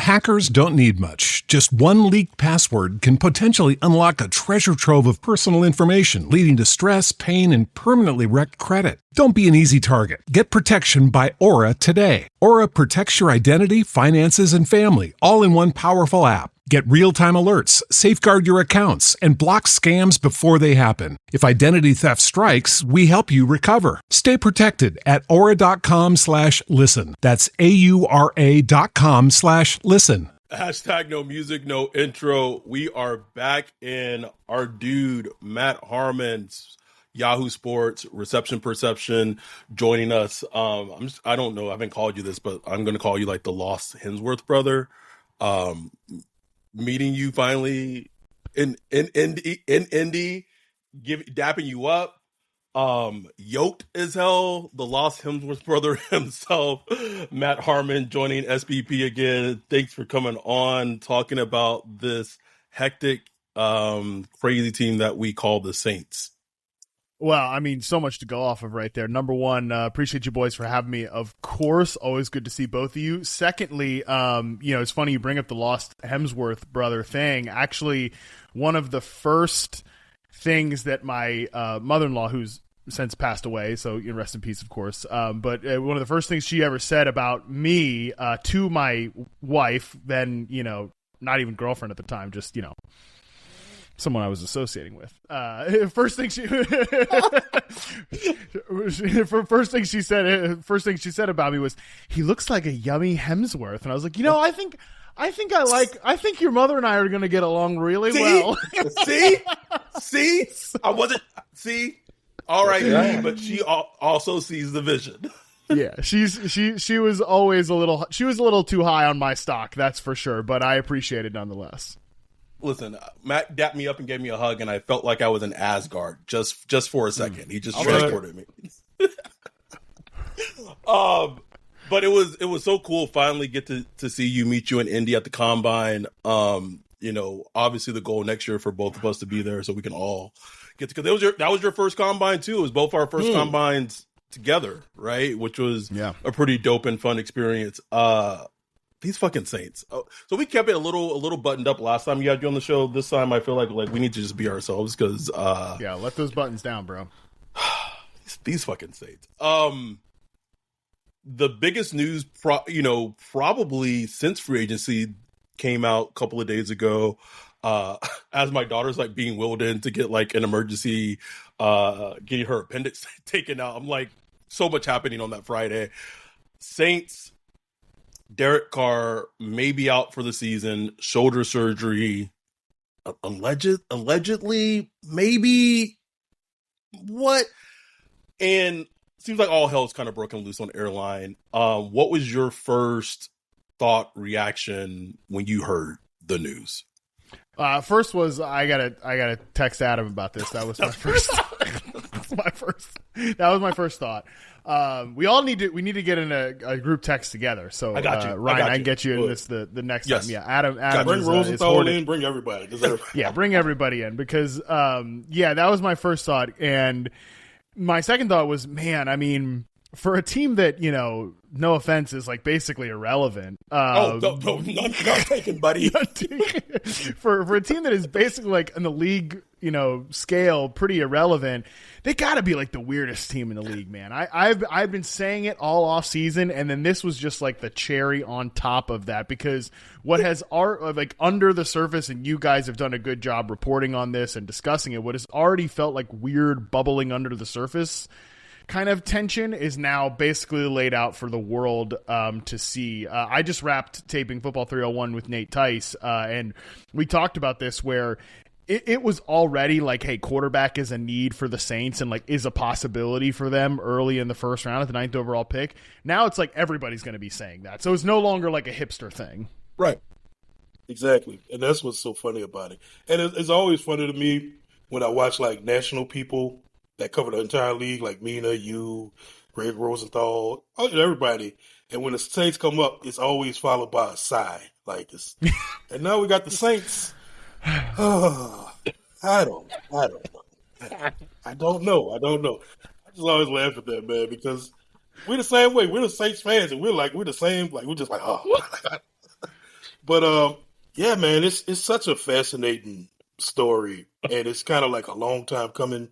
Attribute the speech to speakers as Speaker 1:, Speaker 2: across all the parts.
Speaker 1: Hackers don't need much. Just one leaked password can potentially unlock a treasure trove of personal information, leading to stress, pain, and permanently wrecked credit. Don't be an easy target. Get protection by Aura today. Aura protects your identity, finances, and family, all in one powerful app. Get real-time alerts, safeguard your accounts, and block scams before they happen. If identity theft strikes, we help you recover. Stay protected at aura.com/listen. That's AURA.com/listen.
Speaker 2: Hashtag no music, no intro. We are back in our dude, Matt Harmon's Yahoo Sports, Reception Perception, joining us. I don't know, I haven't called you this, but I'm going to call you like the lost Hemsworth brother. Meeting you finally in Indy, dapping you up, yoked as hell, the lost Hemsworth brother himself, Matt Harmon, joining SPP again. Thanks for coming on, talking about this hectic, crazy team that we call the Saints.
Speaker 3: Well, I mean, so much to go off of right there. Number one, appreciate you boys for having me. Of course, always good to see both of you. Secondly, it's funny you bring up the lost Hemsworth brother thing. Actually, one of the first things that my mother-in-law, who's since passed away, so rest in peace, of course, but one of the first things she ever said about me to my wife, then, not even girlfriend at the time, just, someone I was associating with. First thing she said about me was, "He looks like a yummy Hemsworth," and I was like, I think your mother and I are going to get along really well.
Speaker 2: See, I wasn't. See, all right, yeah. But she also sees the vision.
Speaker 3: Yeah, she was always a little too high on my stock, that's for sure. But I appreciate it nonetheless.
Speaker 2: Listen, Matt dapped me up and gave me a hug, and I felt like I was in Asgard just for a second. He just transported me. But it was so cool finally get to see you, meet you in Indy at the Combine. Obviously the goal next year for both of us to be there so we can all get to, because that was your first Combine too. It was both our first Combines together, right? Which was a pretty dope and fun experience. These fucking Saints. So we kept it a little buttoned up last time you had you on the show. This time I feel like we need to just be ourselves because
Speaker 3: let those buttons down, bro.
Speaker 2: these fucking Saints. The biggest news, probably since free agency came out a couple of days ago, as my daughter's being wheeled in to get an emergency, getting her appendix taken out. I'm like, so much happening on that Friday. Saints. Derek Carr may be out for the season, shoulder surgery, allegedly, maybe, what? And seems like all hell's kind of broken loose on airline. What was your first thought, reaction when you heard the news?
Speaker 3: First was I gotta text Adam about this. That was my first. That was my first thought. We need to get in a group text together. So
Speaker 2: I got you.
Speaker 3: Ryan, I can get you in this the next time. Yeah, Adam
Speaker 4: bring Rosenthal in, bring everybody.
Speaker 3: Yeah, bring everybody in because that was my first thought, and my second thought was, man, I mean, for a team that, no offense, is basically irrelevant.
Speaker 2: None taken, buddy.
Speaker 3: For a team that is basically in the league, scale, pretty irrelevant, they got to be the weirdest team in the league, man. I've been saying it all off season, and then this was just the cherry on top of that, because what has under the surface, and you guys have done a good job reporting on this and discussing it, what has already felt like weird bubbling under the surface kind of tension is now basically laid out for the world to see. I just wrapped taping Football 301 with Nate Tice, and we talked about this where it was already hey, quarterback is a need for the Saints and is a possibility for them early in the first round at the 9th overall pick. Now it's everybody's going to be saying that. So it's no longer a hipster thing.
Speaker 4: Right. Exactly. And that's what's so funny about it. And it's always funny to me when I watch national people that cover the entire league, Mina, you, Greg Rosenthal, everybody. And when the Saints come up, it's always followed by a sigh. And now we got the Saints. I don't know. I just always laugh at that, man, because we're the same way. We're the Saints fans, and we're the same. We're just oh. But yeah, man, it's such a fascinating story, and it's kind of like a long time coming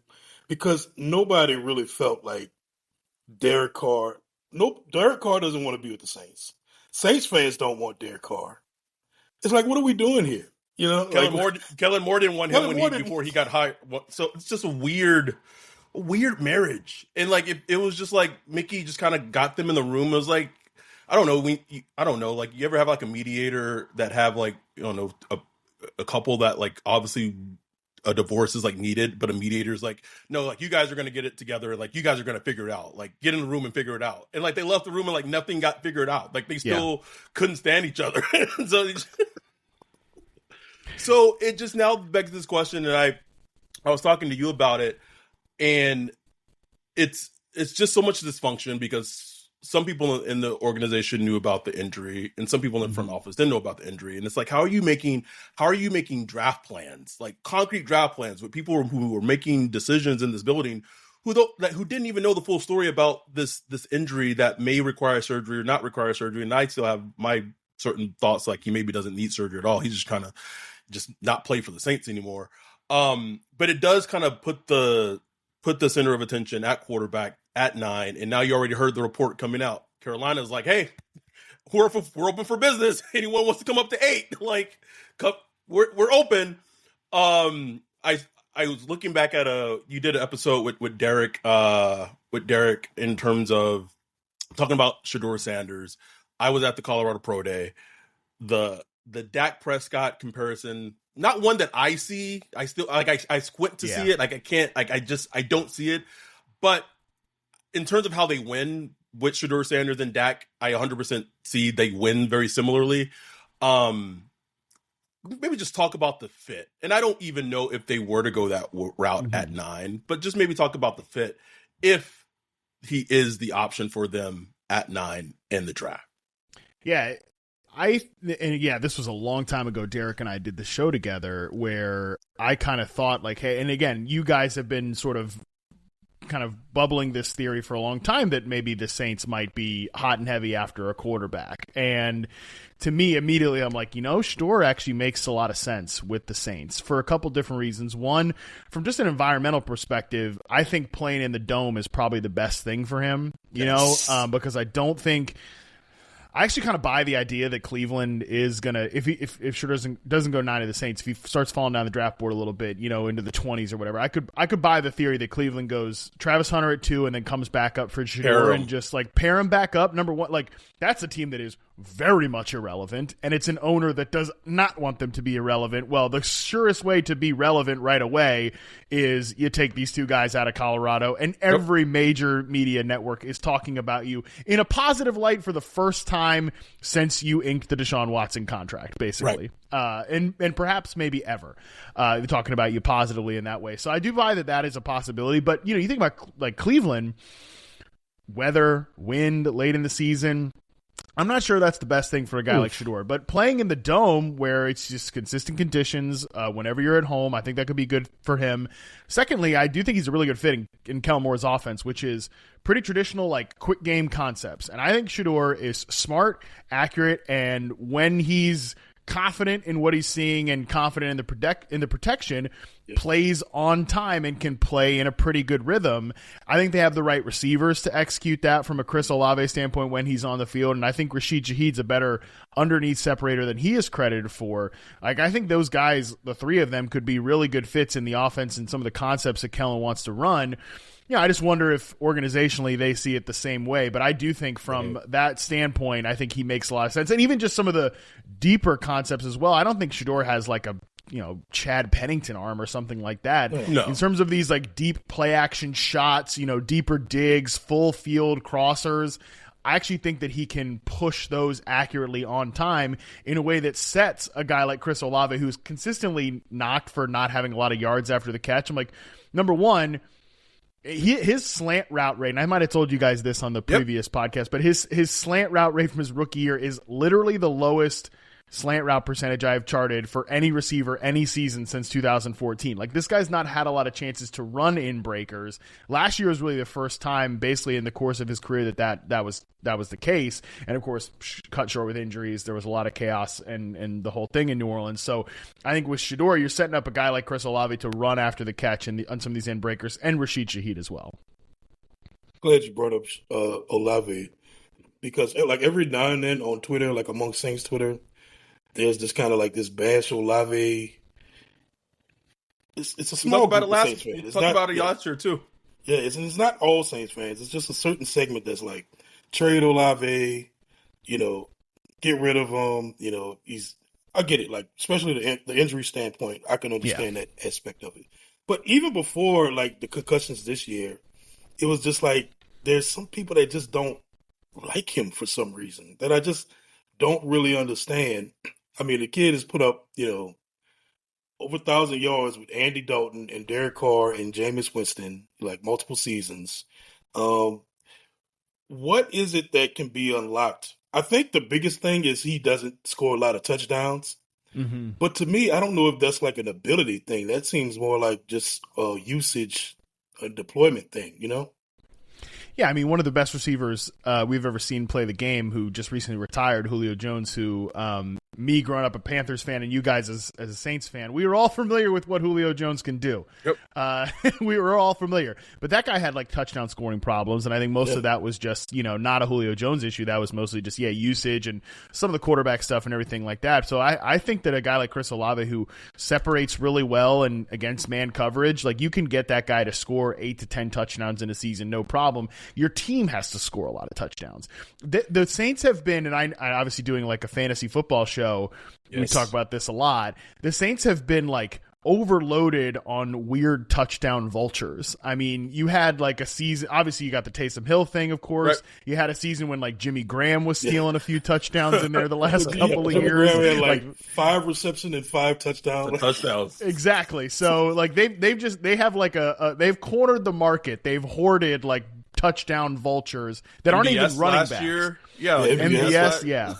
Speaker 4: because nobody really felt like Derek Carr. Nope, Derek Carr doesn't want to be with the Saints. Saints fans don't want Derek Carr. It's like, what are we doing here? You know,
Speaker 2: Kellen Moore didn't want him before he got hired. So it's just a weird marriage. And like it was just like Mickey just kind of got them in the room. It was like, I don't know. Like, you ever have like a mediator that have like, I don't know, a couple that like obviously a divorce is like needed, but a mediator is like, no, like you guys are going to get it together. Like you guys are going to figure it out. Like get in the room and figure it out. And like they left the room and like nothing got figured out. Like they still couldn't stand each other. So it just now begs this question, and I was talking to you about it, and it's just so much dysfunction because some people in the organization knew about the injury and some people in the front office didn't know about the injury. And it's like, how are you making draft plans, like concrete draft plans with people who were making decisions in this building who didn't even know the full story about this injury that may require surgery or not require surgery. And I still have my certain thoughts, like he maybe doesn't need surgery at all. He's just kind of just not play for the Saints anymore. But it does kind of put the center of attention at quarterback at 9, and now you already heard the report coming out. Carolina's like, hey, we're open for business. Anyone wants to come up to 8? Like, we're open. I was looking back at you did an episode with Derek in terms of talking about Shedeur Sanders. I was at the Colorado Pro Day. The Dak Prescott comparison, not one that I see. I still I squint to see it. Like I can't. Like I don't see it. But in terms of how they win with Shedeur Sanders and Dak, I 100% see they win very similarly. Maybe just talk about the fit. And I don't even know if they were to go that route at 9, but just maybe talk about the fit if he is the option for them at 9 in the draft.
Speaker 3: Yeah. This was a long time ago. Derek and I did the show together where I kind of thought like, hey, and again, you guys have been sort of kind of bubbling this theory for a long time that maybe the Saints might be hot and heavy after a quarterback. And to me, immediately I'm like, Shedeur actually makes a lot of sense with the Saints for a couple different reasons. One, from just an environmental perspective, I think playing in the dome is probably the best thing for him, because I don't think – I actually kind of buy the idea that Cleveland is gonna, if Shedeur doesn't go 9 to the Saints, if he starts falling down the draft board a little bit, into the 20s or whatever, I could buy the theory that Cleveland goes Travis Hunter at 2 and then comes back up for Shedeur and just like pair him back up. Number one, like that's a team that is very much irrelevant, and it's an owner that does not want them to be irrelevant. Well, the surest way to be relevant right away is you take these two guys out of Colorado, and every major media network is talking about you in a positive light for the first time since you inked the Deshaun Watson contract, basically. Right. And perhaps maybe ever. Talking about you positively in that way. So I do buy that is a possibility. But, you think about like Cleveland, weather, wind late in the season, I'm not sure that's the best thing for a guy like Shedeur, but playing in the dome where it's just consistent conditions, whenever you're at home, I think that could be good for him. Secondly, I do think he's a really good fit in Kellen Moore's offense, which is pretty traditional, like quick game concepts. And I think Shedeur is smart, accurate, and when he's confident in what he's seeing and confident in the protection, plays on time and can play in a pretty good rhythm. I think they have the right receivers to execute that from a Chris Olave standpoint when he's on the field, and I think Rashid Shaheed's a better underneath separator than he is credited for. Like I think those guys, the three of them, could be really good fits in the offense and some of the concepts that Kellen wants to run. I just wonder if organizationally they see it the same way. But I do think from that standpoint, I think he makes a lot of sense. And even just some of the deeper concepts as well. I don't think Shedeur has like a Chad Pennington arm or something like that. No. In terms of these like deep play action shots, deeper digs, full field crossers, I actually think that he can push those accurately on time in a way that sets a guy like Chris Olave, who's consistently knocked for not having a lot of yards after the catch. I'm like, number one, his slant route rate, and I might have told you guys this on the previous podcast, but his slant route rate from his rookie year is literally the lowest slant route percentage I have charted for any receiver any season since 2014. Like, this guy's not had a lot of chances to run in breakers. Last year was really the first time, basically in the course of his career, that was the case. And of course, cut short with injuries, there was a lot of chaos and the whole thing in New Orleans. So I think with Shedeur, you're setting up a guy like Chris Olave to run after the catch on some of these end breakers, and Rashid Shaheed as well.
Speaker 4: Glad you brought up Olave, because like every now and then on Twitter, like among Saints Twitter, there's this kind of like this bash Olave. It's a small group of Saints fans.
Speaker 2: Talk about it last year too.
Speaker 4: Yeah, it's not all Saints fans. It's just a certain segment that's like, trade Olave, get rid of him. I get it. Like, especially the injury standpoint, I can understand that aspect of it. But even before like the concussions this year, it was just like there's some people that just don't like him for some reason that I just don't really understand. I mean, the kid has put up, over 1,000 yards with Andy Dalton and Derek Carr and Jameis Winston, like multiple seasons. What is it that can be unlocked? I think the biggest thing is he doesn't score a lot of touchdowns. Mm-hmm. But to me, I don't know if that's like an ability thing. That seems more like just a usage, a deployment thing,
Speaker 3: Yeah, I mean, one of the best receivers we've ever seen play the game, who just recently retired, Julio Jones, who me growing up a Panthers fan and you guys as a Saints fan, we were all familiar with what Julio Jones can do. Yep. We were all familiar. But that guy had like touchdown scoring problems, and I think most of that was just, not a Julio Jones issue. That was mostly just, usage and some of the quarterback stuff and everything like that. So I think that a guy like Chris Olave, who separates really well and against man coverage, like, you can get that guy to score 8 to 10 touchdowns in a season, no problem. Your team has to score a lot of touchdowns. The Saints have been, and I obviously doing like a fantasy football show, we talk about this a lot. The Saints have been like overloaded on weird touchdown vultures. I mean, you had like a season, obviously you got the Taysom Hill thing, of course. Right. You had a season when like Jimmy Graham was stealing a few touchdowns in there the last couple of years.
Speaker 4: Graham had like 5 receptions and 5 touchdowns.
Speaker 3: Exactly. So like they have like they've cornered the market. They've hoarded like touchdown vultures that aren't even running backs.
Speaker 2: Year,
Speaker 3: MVS, yeah.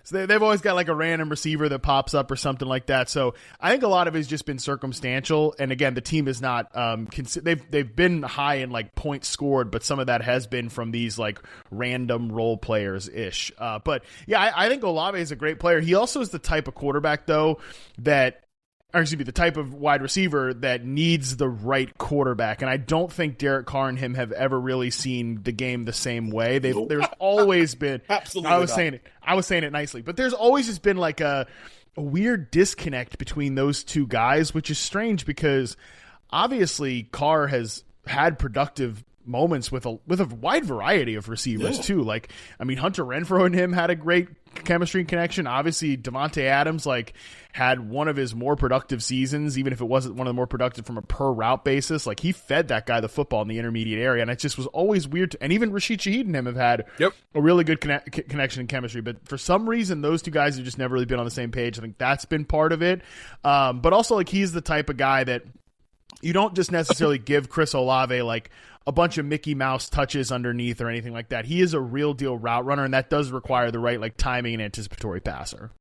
Speaker 3: So they've always got like a random receiver that pops up or something like that. So I think a lot of it has just been circumstantial. And again, the team is not they've been high in like points scored, but some of that has been from these like random role players ish. But yeah, I think Olave is a great player. He also is the type of quarterback though the type of wide receiver that needs the right quarterback. And I don't think Derek Carr and him have ever really seen the game the same way. There's always been,
Speaker 2: absolutely
Speaker 3: I was saying it nicely, but there's always just been like a weird disconnect between those two guys, which is strange because obviously Carr has had productive moments with a wide variety of receivers too. Like, I mean, Hunter Renfrow and him had a great chemistry and connection. Obviously, Devontae Adams had one of his more productive seasons, even if it wasn't one of the more productive from a per route basis. Like, he fed that guy the football in the intermediate area, and it just was always weird. And even Rashid Shaheed and him have had a really good connection and chemistry. But for some reason, those two guys have just never really been on the same page. I think that's been part of it. But also, like, he's the type of guy that you don't just necessarily give Chris Olave like a bunch of Mickey Mouse touches underneath or anything like that. He is a real deal route runner, and that does require the right like timing and anticipatory passer.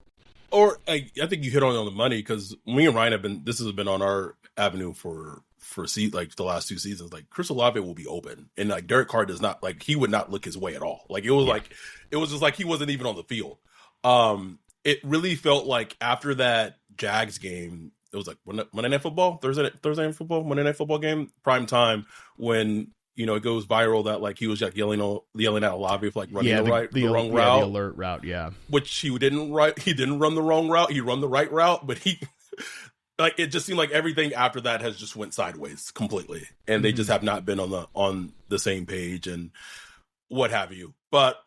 Speaker 2: Or I think you hit on the money, because me and Ryan this has been on our avenue for like the last 2 seasons. Like, Chris Olave will be open, and like Derek Carr does not, like, he would not look his way at all. Like, it was just like he wasn't even on the field. It really felt like after that Jags game, it was like Monday Night Football, Thursday Night Football, Monday Night Football game, prime time, when it goes viral that like he was like yelling at Olave for like running the wrong route,
Speaker 3: the alert route,
Speaker 2: which he didn't run the wrong route, he run the right route, but he like, it just seemed like everything after that has just went sideways completely, and they just have not been on the same page and what have you. But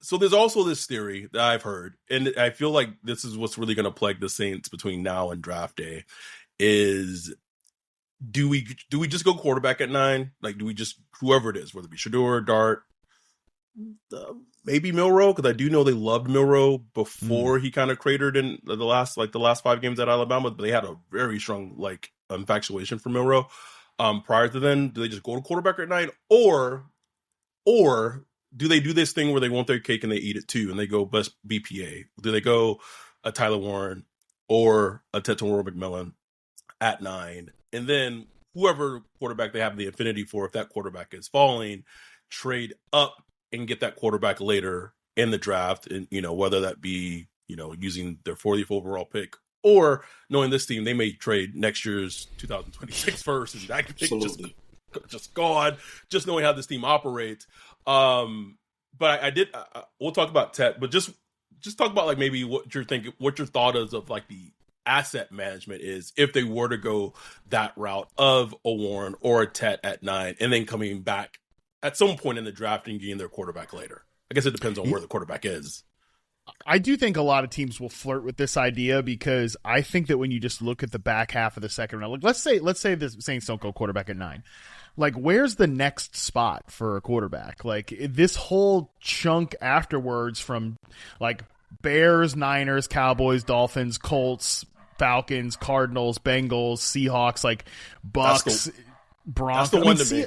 Speaker 2: so there's also this theory that I've heard, and I feel like this is what's really going to plague the Saints between now and draft day, is do we just go quarterback at 9? Like, do we just, whoever it is, whether it be Shedeur, Dart, maybe Milroe, because I do know they loved Milroe before he kind of cratered in the last 5 games at Alabama, but they had a very strong like infatuation for Milroe. Prior to then, do they just go to quarterback at 9, or do they do this thing where they want their cake and they eat it too, and they go best BPA? Do they go a Tyler Warren or a Tetsuo McMillan at 9, and then whoever quarterback they have the affinity for, if that quarterback is falling, trade up and get that quarterback later in the draft, and whether that be using their 40th overall pick, or knowing this team, they may trade next year's 2026 first, and that pick just gone. Just knowing how this team operates. But we'll talk about Tet, but just talk about like maybe what you're thinking, what your thought is of like the asset management is if they were to go that route of a Warren or a Tet at 9, and then coming back at some point in the draft and getting their quarterback later. I guess it depends on where the quarterback is.
Speaker 3: I do think a lot of teams will flirt with this idea, because I think that when you just look at the back half of the second round, like let's say the Saints don't go quarterback at 9. Like, where's the next spot for a quarterback? Like, this whole chunk afterwards from like Bears, Niners, Cowboys, Dolphins, Colts, Falcons, Cardinals, Bengals, Seahawks, like Bucks, Broncos.
Speaker 2: That's the one to me.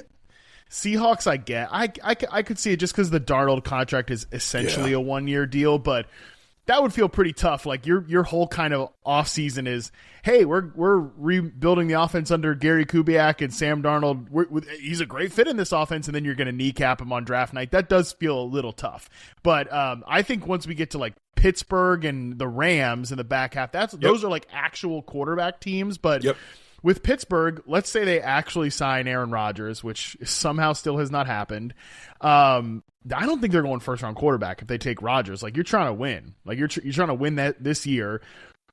Speaker 3: Seahawks, I get. I could see it just because the Darnold contract is essentially a 1-year deal, but that would feel pretty tough. Like your whole kind of offseason is, hey, we're rebuilding the offense under Gary Kubiak and Sam Darnold. He's a great fit in this offense, and then you're going to kneecap him on draft night. That does feel a little tough. But I think once we get to like Pittsburgh and the Rams in the back half, those are like actual quarterback teams. But with Pittsburgh, let's say they actually sign Aaron Rodgers, which somehow still has not happened. I don't think they're going first-round quarterback if they take Rodgers. Like, you're trying to win. Like, you're trying to win that this year.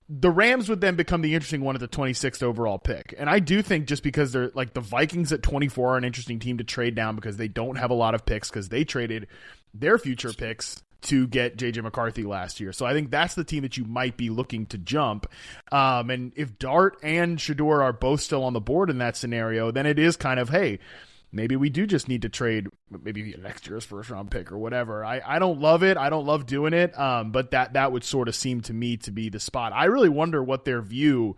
Speaker 3: The Rams would then become the interesting one at the 26th overall pick. And I do think just because they're like the Vikings at 24 are an interesting team to trade down because they don't have a lot of picks because they traded their future picks to get J.J. McCarthy last year. So I think that's the team that you might be looking to jump. And if Dart and Shador are both still on the board in that scenario, then it is kind of, hey, maybe we do just need to trade maybe next year's first-round pick or whatever. I don't love it. I don't love doing it, but that would sort of seem to me to be the spot. I really wonder what their view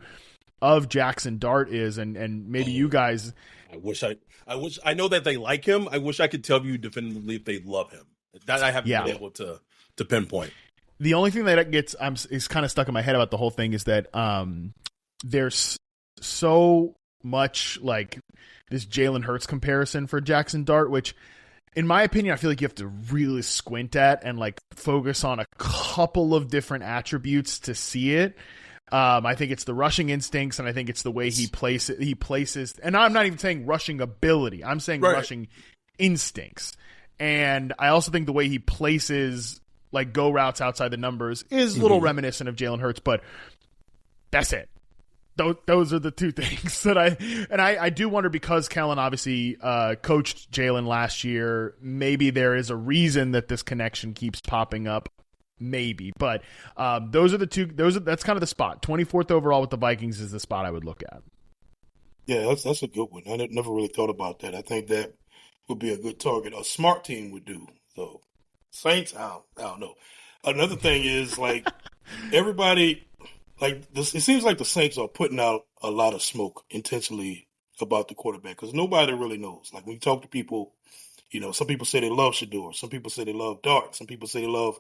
Speaker 3: of Jackson Dart is, and maybe you guys.
Speaker 2: I know that they like him. I wish I could tell you definitively if they love him. That I haven't been able to pinpoint. The
Speaker 3: only thing that is kind of stuck in my head about the whole thing is that there's so much like this Jalen Hurts comparison for Jackson Dart, which in my opinion, I feel like you have to really squint at and like focus on a couple of different attributes to see it. I think it's the rushing instincts, and I think it's the way he places, and I'm not even saying rushing ability. I'm saying rushing instincts. And I also think the way he places like go routes outside the numbers is a little reminiscent of Jalen Hurts, but that's it. Those are the two things that I do wonder, because Kellen obviously coached Jalen last year. Maybe there is a reason that this connection keeps popping up. Maybe, but those are the two. That's kind of the spot. 24th overall with the Vikings is the spot I would look at.
Speaker 4: Yeah, that's a good one. I never really thought about that. I think that would be a good target. A smart team would do. So Saints, I don't know. Another thing is like everybody, like this, it seems like the Saints are putting out a lot of smoke intentionally about the quarterback because nobody really knows. Like when you talk to people, some people say they love Shador. Some people say they love Dart. Some people say they love.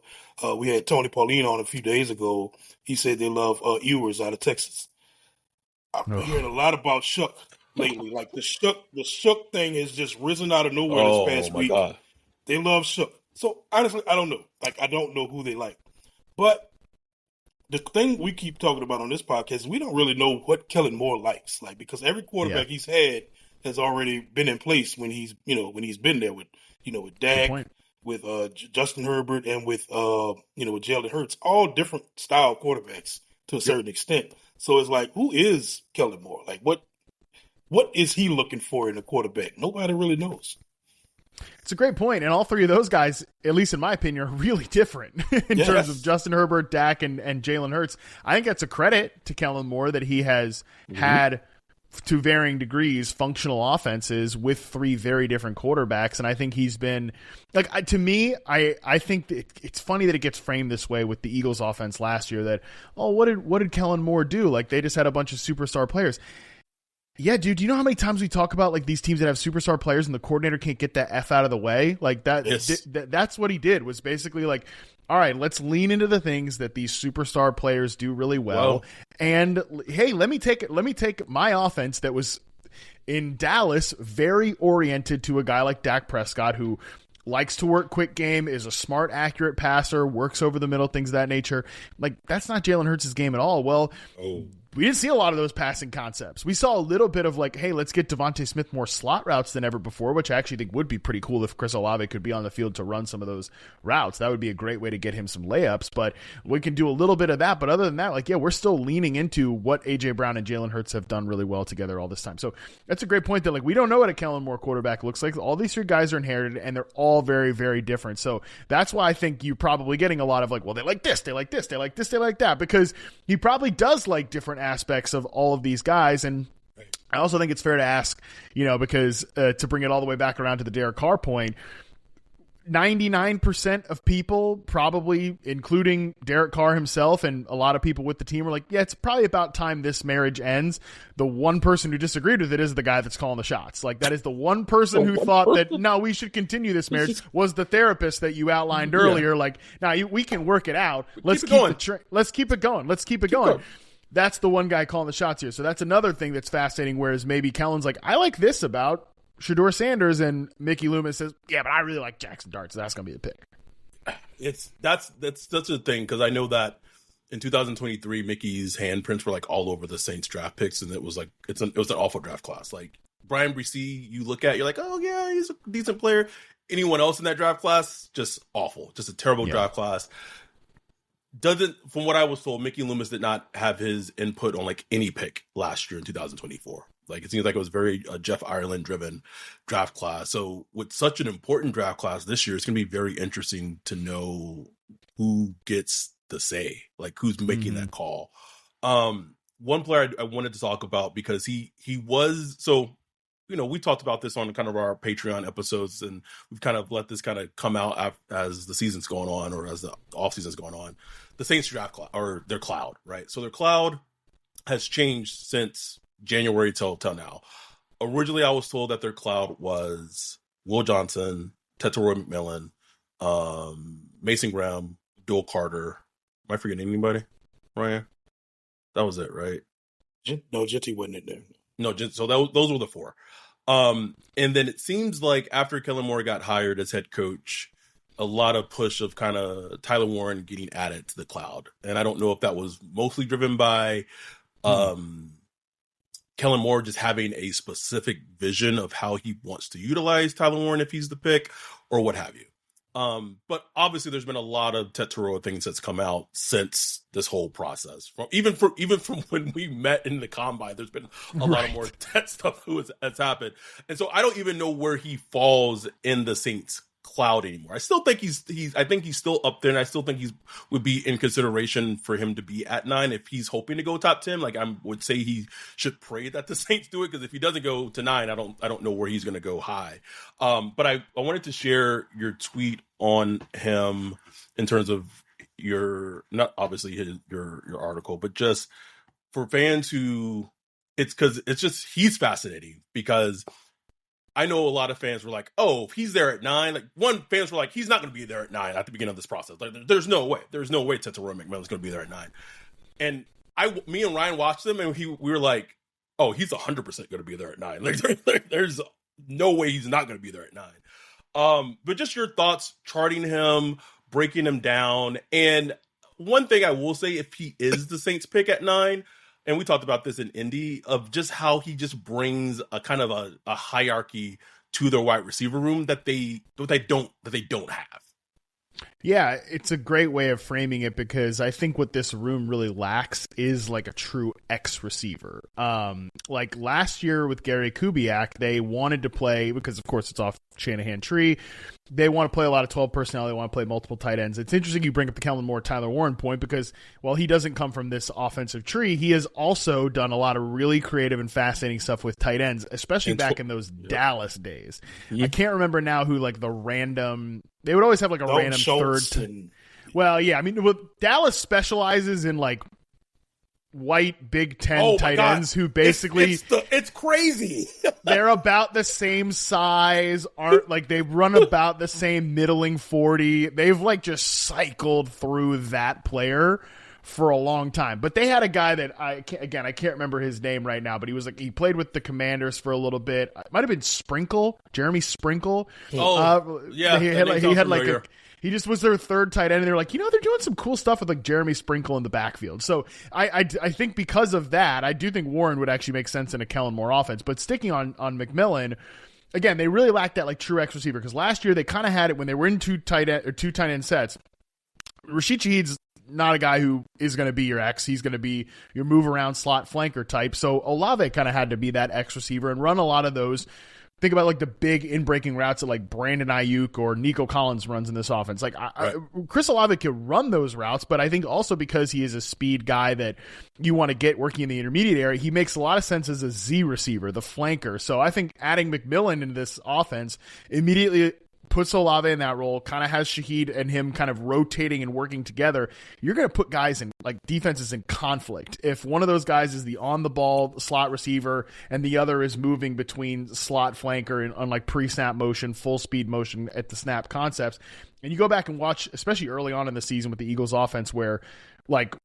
Speaker 4: We had Tony Pauline on a few days ago. He said they love Ewers out of Texas. I've been hearing a lot about Shook lately. Like the Shook thing has just risen out of nowhere this past week. God. They love Shook. So honestly, I don't know. Like I don't know who they like. But the thing we keep talking about on this podcast is we don't really know what Kellen Moore likes. Like because every quarterback he's had has already been in place when he's been there with with Dak, with Justin Herbert, and with with Jalen Hurts, all different style quarterbacks to a certain extent. So it's like, who is Kellen Moore? Like what is he looking for in a quarterback? Nobody really knows.
Speaker 3: It's a great point, and all three of those guys, at least in my opinion, are really different in terms of Justin Herbert, Dak, and Jalen Hurts. I think that's a credit to Kellen Moore that he has had, to varying degrees, functional offenses with three very different quarterbacks, and I think he's been like to me. I think that it's funny that it gets framed this way with the Eagles' offense last year. That what did Kellen Moore do? Like they just had a bunch of superstar players. Yeah, dude, do you know how many times we talk about like these teams that have superstar players and the coordinator can't get that F out of the way? Like that,
Speaker 2: Yes.
Speaker 3: that's what he did, was basically like, all right, let's lean into the things that these superstar players do really well. And hey, let me take my offense that was in Dallas very oriented to a guy like Dak Prescott, who likes to work quick game, is a smart, accurate passer, works over the middle, things of that nature. Like, that's not Jalen Hurts' game at all. Well, we didn't see a lot of those passing concepts. We saw a little bit of like, hey, let's get Devontae Smith more slot routes than ever before, which I actually think would be pretty cool if Chris Olave could be on the field to run some of those routes. That would be a great way to get him some layups, but we can do a little bit of that. But other than that, like, yeah, we're still leaning into what A.J. Brown and Jalen Hurts have done really well together all this time. So that's a great point that, like, we don't know what a Kellen Moore quarterback looks like. All these three guys are inherited, and they're all very, very different. So that's why I think you're probably getting a lot of like, well, they like this, they like this, they like this, they like that, because he probably does like different aspects of all of these guys. And I also think it's fair to ask, because to bring it all the way back around to the Derek Carr point, 99% of people, probably including Derek Carr himself and a lot of people with the team, are like, yeah, it's probably about time this marriage ends. The one person who disagreed with it is the guy that's calling the shots. Like, that is the one person who thought that, no, we should continue this marriage, was the therapist that you outlined earlier. Like, now we can work it out. Let's keep it going. Let's keep it going. That's the one guy calling the shots here. So that's another thing that's fascinating, whereas maybe Kellen's like, I like this about Shedeur Sanders, and Mickey Loomis says, yeah, but I really like Jackson Dart, so that's going to be the pick.
Speaker 2: That's such a thing, because I know that in 2023, Mickey's handprints were like all over the Saints draft picks, and it was like it was an awful draft class. Like Brian Bresee, you look at, you're like, oh yeah, he's a decent player. Anyone else in that draft class, just awful, just a terrible draft class. From what I was told, Mickey Loomis did not have his input on like any pick last year in 2024. Like, it seems like it was very Jeff Ireland driven draft class. So with such an important draft class this year, it's going to be very interesting to know who gets the say, like who's making that call. One player I wanted to talk about, because he was, so, we talked about this on kind of our Patreon episodes, and we've kind of let this kind of come out as the season's going on, or as the off season's going on. The Saints draft cloud, or their cloud, right? So their cloud has changed since January till now. Originally, I was told that their cloud was Will Johnson, Tetairoa McMillan, Mason Graham, Bill Carter. Am I forgetting anybody, Ryan? That was it, right?
Speaker 4: No, Jetty wasn't in there.
Speaker 2: No, so those were the four. And then it seems like after Kellen Moore got hired as head coach, a lot of push of kind of Tyler Warren getting added to the cloud. And I don't know if that was mostly driven by Kellen Moore just having a specific vision of how he wants to utilize Tyler Warren if he's the pick, or what have you. But obviously there's been a lot of Tetairoa things that's come out since this whole process. Even from when we met in the combine, there's been a lot of more Tet stuff that's happened. And so I don't even know where he falls in the Saints cloud anymore. I still think I think he's still up there, and I still think would be in consideration for him to be at 9 if he's hoping to go top 10. Like, I would say he should pray that the Saints do it, because if he doesn't go to 9, I don't know where he's going to go high. But I wanted to share your tweet on him in terms of not obviously your article, but just for fans who, he's fascinating, because I know a lot of fans were like, oh, if he's there at 9, like fans were like, he's not going to be there at 9 at the beginning of this process. Like, there's no way Tetairoa McMillan's going to be there at 9. And me and Ryan watched them, and we were like, oh, he's 100% going to be there at 9. Like, there's no way he's not going to be there at 9. But just your thoughts charting him, breaking him down. And one thing I will say, if he is the Saints pick at 9, and we talked about this in Indy, of just how he just brings a kind of a hierarchy to their wide receiver room that they don't have.
Speaker 3: Yeah, it's a great way of framing it, because I think what this room really lacks is like a true X receiver. Like last year with Gary Kubiak, they wanted to play, because of course it's off Shanahan tree, they want to play a lot of 12 personnel. They want to play multiple tight ends. It's interesting you bring up the Kellen Moore, Tyler Warren point, because while he doesn't come from this offensive tree, he has also done a lot of really creative and fascinating stuff with tight ends, especially back in those Dallas days. I can't remember now who, like, the random, they would always have like a random third. Well, yeah, I mean, Dallas specializes in like white Big Ten
Speaker 2: Oh my
Speaker 3: tight
Speaker 2: God.
Speaker 3: ends who basically
Speaker 2: it's crazy.
Speaker 3: they're about the same size, aren't like they run about the same middling 40. They've like just cycled through that player for a long time. But they had a guy that I can't remember his name right now, but he played with the Commanders for a little bit. It might have been Jeremy Sprinkle.
Speaker 2: Yeah.
Speaker 3: He just was their third tight end, and they're like, they're doing some cool stuff with like Jeremy Sprinkle in the backfield. So I think because of that, I do think Warren would actually make sense in a Kellen Moore offense. But sticking on McMillan, again, they really lacked that like true X receiver, because last year they kind of had it when they were in two tight end sets. Rashid Shaheed's not a guy who is going to be your X. He's going to be your move around slot flanker type. So Olave kind of had to be that X receiver and run a lot of those. Think about like the big in-breaking routes that like Brandon Ayuk or Nico Collins runs in this offense. Like Chris Olave can run those routes, but I think also because he is a speed guy that you want to get working in the intermediate area, he makes a lot of sense as a Z receiver, the flanker. So I think adding McMillan into this offense immediately puts Olave in that role, kind of has Shaheed and him kind of rotating and working together. You're going to put guys in, like, defenses in conflict. If one of those guys is the on-the-ball slot receiver and the other is moving between slot flanker and on, like, pre-snap motion, full-speed motion at the snap concepts, and you go back and watch, especially early on in the season with the Eagles offense where, like,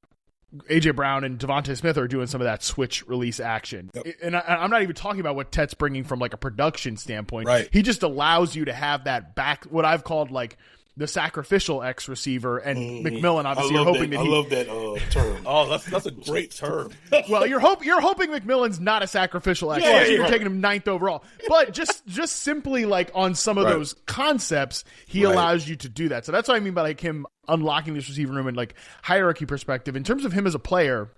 Speaker 3: A.J. Brown and Devontae Smith are doing some of that switch release action. Yep. And I'm not even talking about what Tet's bringing from like a production standpoint.
Speaker 2: Right.
Speaker 3: He just allows you to have that back, what I've called like the sacrificial X receiver, and McMillan obviously you're hoping that
Speaker 4: I love that term.
Speaker 2: Oh, that's a great term.
Speaker 3: Well, you're hoping McMillan's not a sacrificial X.
Speaker 2: Yeah,
Speaker 3: You're taking him 9th overall. But just simply like on some of those concepts, he allows you to do that. So that's what I mean by like him unlocking this receiver room and like hierarchy perspective. In terms of him as a player,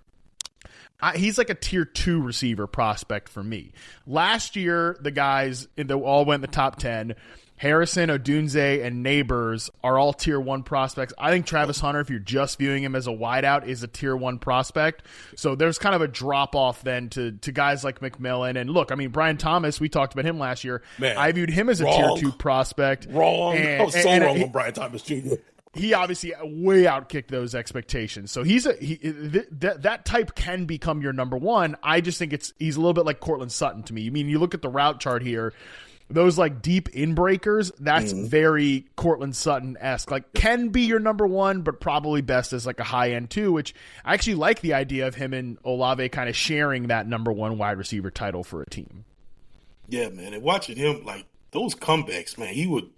Speaker 3: he's like a tier 2 receiver prospect for me. Last year, the guys all went in the top 10. Harrison, Odunze, and Neighbors are all tier 1 prospects. I think Travis Hunter, if you're just viewing him as a wideout, is a tier 1 prospect. So there's kind of a drop off then to guys like McMillan. And look, I mean, Brian Thomas, we talked about him last year. Man, I viewed him as a tier 2 prospect.
Speaker 2: Wrong. I was so wrong on Brian Thomas Jr.
Speaker 3: He obviously way outkicked those expectations. So that type can become your number 1. I just think he's a little bit like Cortland Sutton to me. I mean, you look at the route chart here, those like deep in breakers, that's very Cortland Sutton-esque. Like can be your number 1, but probably best as like a high end 2, which I actually like the idea of him and Olave kind of sharing that number 1 wide receiver title for a team.
Speaker 4: Yeah, man. And watching him, like those comebacks, man, he would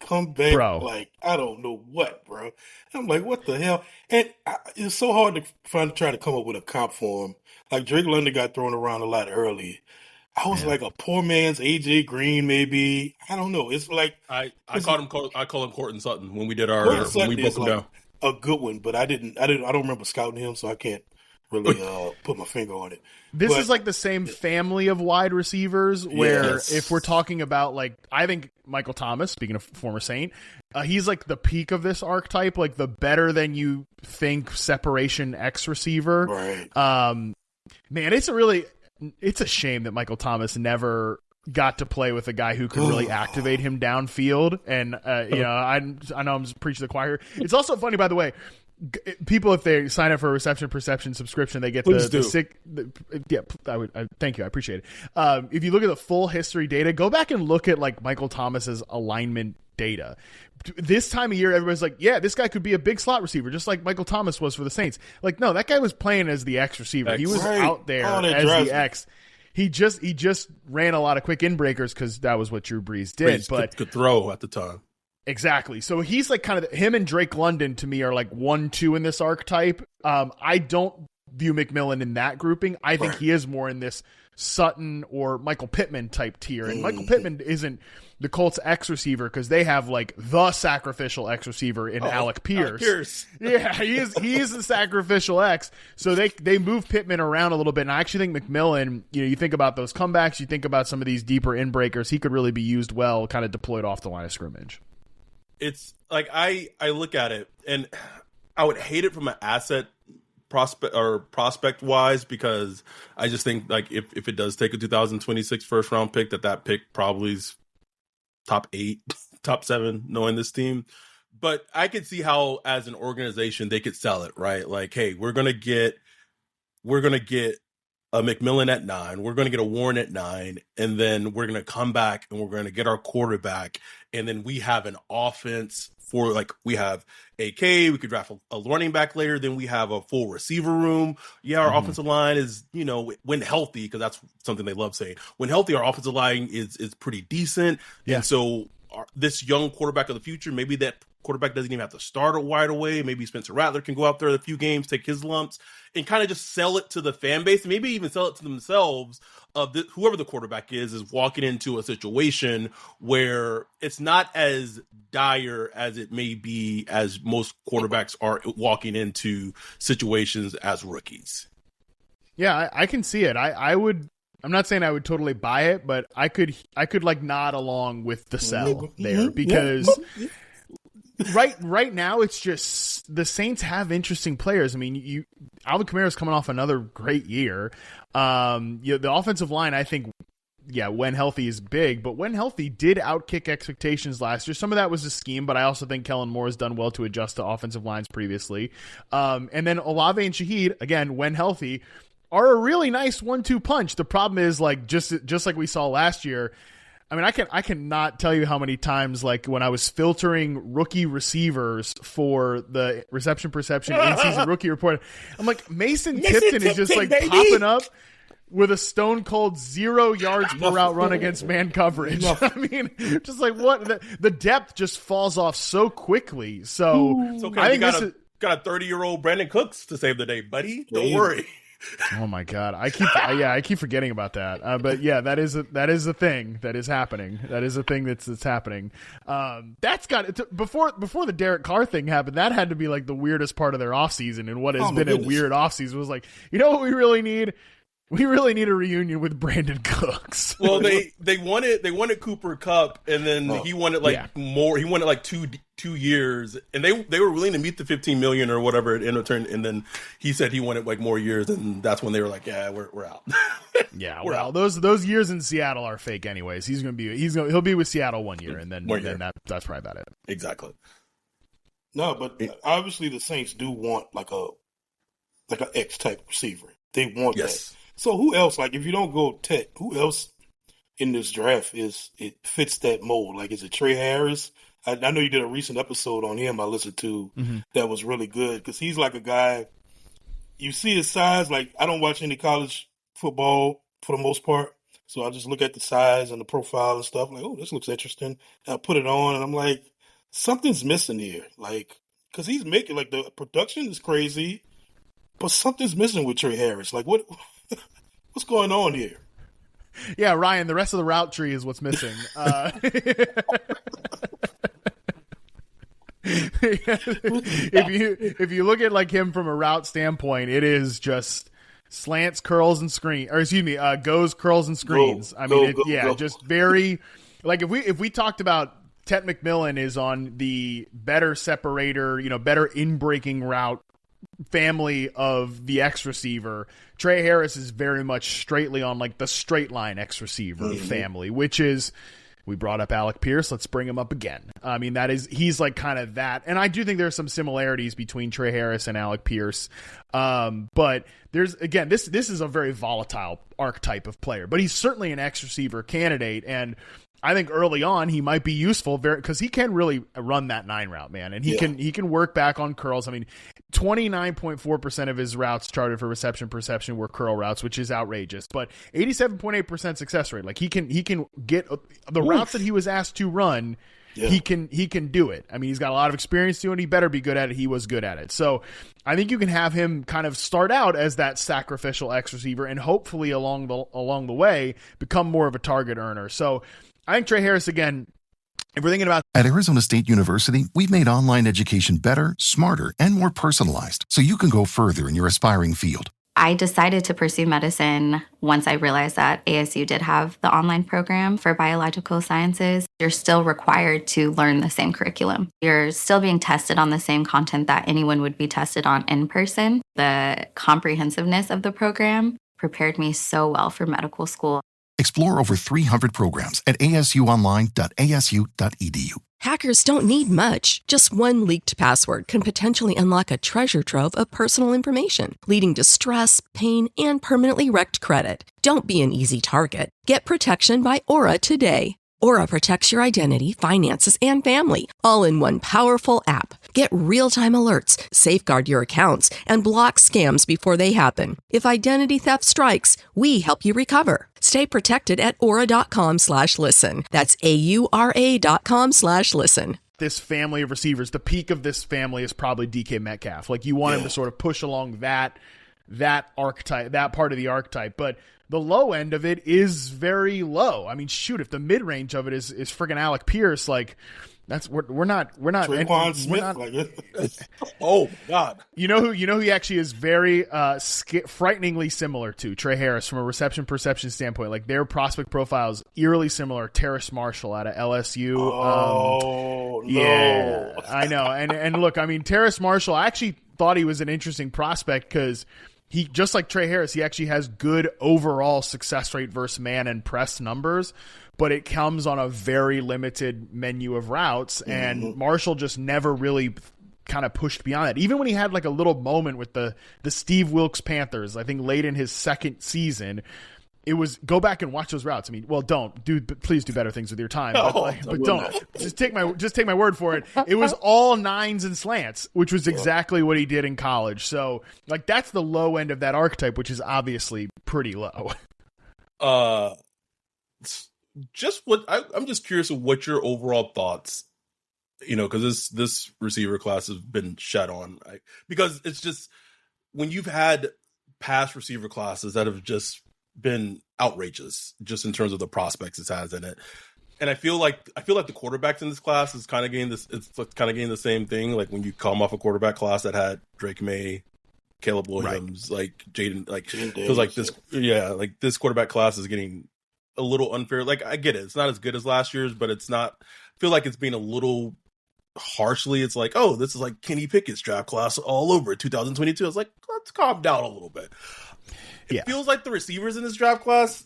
Speaker 4: come back like I don't know what, bro. I'm like, what the hell? And it's so hard to try to come up with a comp for him. Like Drake London got thrown around a lot early. I was like a poor man's AJ Green, maybe. I don't know. It's like
Speaker 2: I call him Cortland Sutton when we did our when we broke him down.
Speaker 4: A good one, but I don't remember scouting him, so I can't really put my finger on it.
Speaker 3: This is like the same family of wide receivers where if we're talking about like, I think Michael Thomas, speaking of former Saint, he's like the peak of this archetype, like the better than you think separation X receiver.
Speaker 4: Right.
Speaker 3: Man, it's a shame that Michael Thomas never got to play with a guy who could really activate him downfield. And, I know I'm just preaching to the choir. It's also funny, by the way, people, if they sign up for a reception perception subscription, they get thank you. I appreciate it. If you look at the full history data, go back and look at like Michael Thomas's alignment data. This time of year, everybody's like, yeah, this guy could be a big slot receiver, just like Michael Thomas was for the Saints. Like, no, that guy was playing as the X receiver. He was out there as the X. He just ran a lot of quick in breakers because that was what Drew Brees did. But
Speaker 2: could throw at the time.
Speaker 3: Exactly. So he's like kind of him and Drake London to me are like 1-2 in this archetype. I don't view McMillan in that grouping. I think he is more in this Sutton or Michael Pittman type tier. And Michael Pittman isn't the Colts X receiver because they have like the sacrificial X receiver in Alec Pierce. Yeah, he is the sacrificial X. So they move Pittman around a little bit. And I actually think McMillan, you think about those comebacks, you think about some of these deeper in breakers, he could really be used well, kind of deployed off the line of scrimmage.
Speaker 2: It's like I look at it and I would hate it from an asset prospect wise, because I just think like if it does take a 2026 first round pick, that pick probably is top 8, top 7, knowing this team. But I could see how as an organization they could sell it, right? Like, hey, we're going to get we're going to get a McMillan at 9. We're going to get a Warren at 9. And then we're going to come back and we're going to get our quarterback. And then we have an offense for, like, we have AK. We could draft a running back later. Then we have a full receiver room. Yeah, our offensive line is, you know, when healthy, because that's something they love saying. When healthy, our offensive line is pretty decent.
Speaker 3: Yeah.
Speaker 2: And so this young quarterback of the future, maybe that quarterback doesn't even have to start it right away. Maybe Spencer Rattler can go out there a few games, take his lumps, and kind of just sell it to the fan base, maybe even sell it to themselves of whoever the quarterback is walking into a situation where it's not as dire as it may be, as most quarterbacks are walking into situations as rookies.
Speaker 3: Yeah, I can see it. I would. I'm not saying I would totally buy it, but I could like nod along with the sell there, because right now it's just the Saints have interesting players. I mean, Alvin Kamara's coming off another great year. The offensive line, I think, when healthy is big, but when healthy did outkick expectations last year. Some of that was a scheme, but I also think Kellen Moore has done well to adjust to offensive lines previously. And then Olave and Shaheed, again, when healthy, are a really nice 1-2 punch. The problem is, like, just like we saw last year. I mean, I cannot tell you how many times, like, when I was filtering rookie receivers for the reception perception in-season rookie report, I'm like, Mason Tipton is just like
Speaker 4: baby,
Speaker 3: popping up with a stone cold 0 yards per route run against man coverage. I mean, just like what the depth just falls off so quickly. So
Speaker 2: It's okay.
Speaker 3: I think
Speaker 2: got a 30-year-old Brandon Cooks to save the day, buddy. Don't worry.
Speaker 3: Oh my God, I keep forgetting about that. But yeah, that is a thing that is happening. That is a thing that's happening. That's got before the Derek Carr thing happened. That had to be like the weirdest part of their offseason, and what has been a weird offseason was like, you know what we really need? We really need a reunion with Brandon Cooks.
Speaker 2: Well, they wanted Cooper Kupp, and then he wanted more. He wanted like two years, and they were willing to meet the $15 million or whatever in return. And then he said he wanted like more years, and that's when they were like, "Yeah, we're out."
Speaker 3: Yeah, we're out. Those years in Seattle are fake, anyways. He'll be with Seattle 1 year, and then that's probably about it.
Speaker 2: Exactly.
Speaker 4: No, but obviously the Saints do want like a X type receiver. They want that. So who else? Like, if you don't go Tech, who else in this draft fits that mold? Like, is it Trey Harris? I know you did a recent episode on him I listened to that was really good, because he's like a guy, you see his size. Like, I don't watch any college football for the most part, so I just look at the size and the profile and stuff. I'm like, oh, this looks interesting. And I put it on, and I'm like, something's missing here. Like, because he's making, like, the production is crazy, but something's missing with Trey Harris. Like, what's going on here?
Speaker 3: Yeah, Ryan, the rest of the route tree is what's missing. If you look at like him from a route standpoint, it is just slants, curls, and screen. Or excuse me, goes, curls, and screens. Just very like if we talked about Tet McMillan is on the better separator, better in-breaking route family of the X receiver. Trey Harris is very much straightly on like the straight line X receiver family, which is, we brought up Alec Pierce. Let's bring him up again. I mean, he's like kind of that. And I do think there's some similarities between Trey Harris and Alec Pierce. But there's, again, this is a very volatile archetype of player, but he's certainly an X receiver candidate. And I think early on he might be useful because he can really run that 9 route, man, and he can work back on curls. I mean, 29.4% of his routes charted for reception perception were curl routes, which is outrageous. But 87.8% success rate. Like he can get the routes that he was asked to run. Yeah. He can do it. I mean, he's got a lot of experience doing it. He better be good at it. He was good at it. So I think you can have him kind of start out as that sacrificial X receiver, and hopefully along the way become more of a target earner. So I think Trey Harris, again, if we're thinking about...
Speaker 5: At Arizona State University, we've made online education better, smarter, and more personalized, so you can go further in your aspiring field.
Speaker 6: I decided to pursue medicine once I realized that ASU did have the online program for biological sciences. You're still required to learn the same curriculum. You're still being tested on the same content that anyone would be tested on in person. The comprehensiveness of the program prepared me so well for medical school.
Speaker 5: Explore over 300 programs at asuonline.asu.edu.
Speaker 7: Hackers don't need much. Just one leaked password can potentially unlock a treasure trove of personal information, leading to stress, pain, and permanently wrecked credit. Don't be an easy target. Get protection by Aura today. Aura protects your identity, finances, and family, all in one powerful app. Get real-time alerts, safeguard your accounts, and block scams before they happen. If identity theft strikes, we help you recover. Stay protected at aura.com/listen. That's AURA.com/listen.
Speaker 3: This family of receivers, the peak of this family is probably DK Metcalf. Like, you want him to sort of push along that archetype, that part of the archetype, but the low end of it is very low. I mean, shoot, if the mid range of it is friggin' Alec Pierce, like, that's we're not
Speaker 4: Traquan Smith,
Speaker 3: not,
Speaker 2: oh my God.
Speaker 3: You know who he actually is very frighteningly similar to? Trey Harris, from a reception perception standpoint. Like, their prospect profile is eerily similar. Terrace Marshall out of LSU.
Speaker 4: No.
Speaker 3: Yeah, I know. And look, I mean, Terrace Marshall, I actually thought he was an interesting prospect because he, just like Trey Harris, he actually has good overall success rate versus man and press numbers, but it comes on a very limited menu of routes, and Marshall just never really kind of pushed beyond that. Even when he had like a little moment with the Steve Wilkes Panthers, I think late in his second season, it was, go back and watch those routes. I mean, well, please do better things with your time, but don't. Just take my word for it. It was all nines and slants, which was exactly what he did in college. So, like, that's the low end of that archetype, which is obviously pretty low.
Speaker 2: I'm just curious of what your overall thoughts, because this receiver class has been shed on, because it's just, when you've had past receiver classes that have just been outrageous, just in terms of the prospects it has in it, and I feel like the quarterbacks in this class is kind of getting this. It's kind of getting the same thing. Like, when you come off a quarterback class that had Drake May, Caleb Williams, like Jaden, like, feels like this. Yeah, like, this quarterback class is getting a little unfair. Like, I get it; it's not as good as last year's, but it's not. I feel like it's being a little harshly. It's like, oh, this is like Kenny Pickett's draft class all over 2022. I was like, let's calm down a little bit. It feels like the receiver class in this draft class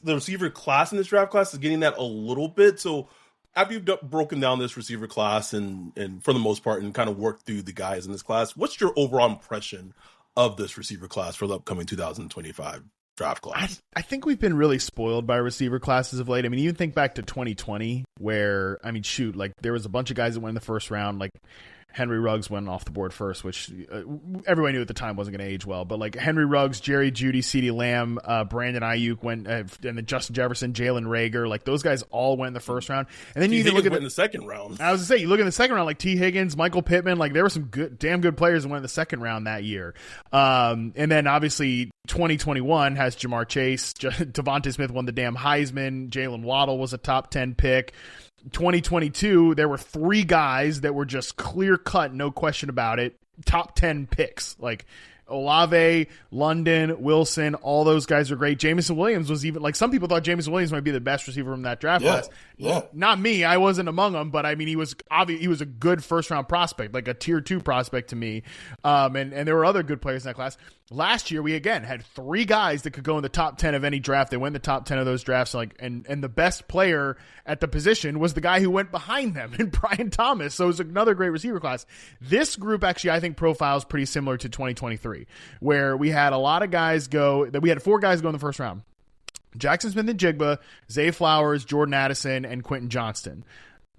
Speaker 2: is getting that a little bit. So after you've broken down this receiver class and for the most part and kind of worked through the guys in this class, what's your overall impression of this receiver class for the upcoming 2025 draft class?
Speaker 3: I think we've been really spoiled by receiver classes of late. I mean, even think back to 2020 where, I mean, shoot, like, there was a bunch of guys that went in the first round, like Henry Ruggs went off the board first, which everybody knew at the time wasn't going to age well. But like Henry Ruggs, Jerry Jeudy, CeeDee Lamb, Brandon Ayuk went, and then Justin Jefferson, Jalen Reagor, like those guys all went in the first round. And then you even look at
Speaker 2: in the second round.
Speaker 3: I was going to say, you look in the second round, like T. Higgins, Michael Pittman, like there were some damn good players that went in the second round that year. And then obviously 2021 has Jamar Chase, Devontae Smith won the damn Heisman, Jalen Waddle was a top 10 pick. 2022, there were three guys that were just clear cut, no question about it, top 10 picks. Like Olave, London, Wilson, all those guys are great. Jameson Williams was even, like, some people thought Jameson Williams might be the best receiver from that draft class.
Speaker 4: Yeah.
Speaker 3: Not me. I wasn't among them, but I mean, he was a good first round prospect, like a tier 2 prospect to me. And there were other good players in that class. Last year, we again had three guys that could go in the top 10 of any draft. They went in the top 10 of those drafts, and the best player at the position was the guy who went behind them, and Brian Thomas. So it was another great receiver class. This group actually, I think, profiles pretty similar to 2023, where we had a lot of guys we had four guys go in the first round: Jackson Smith-Njigba, Zay Flowers, Jordan Addison, and Quentin Johnston.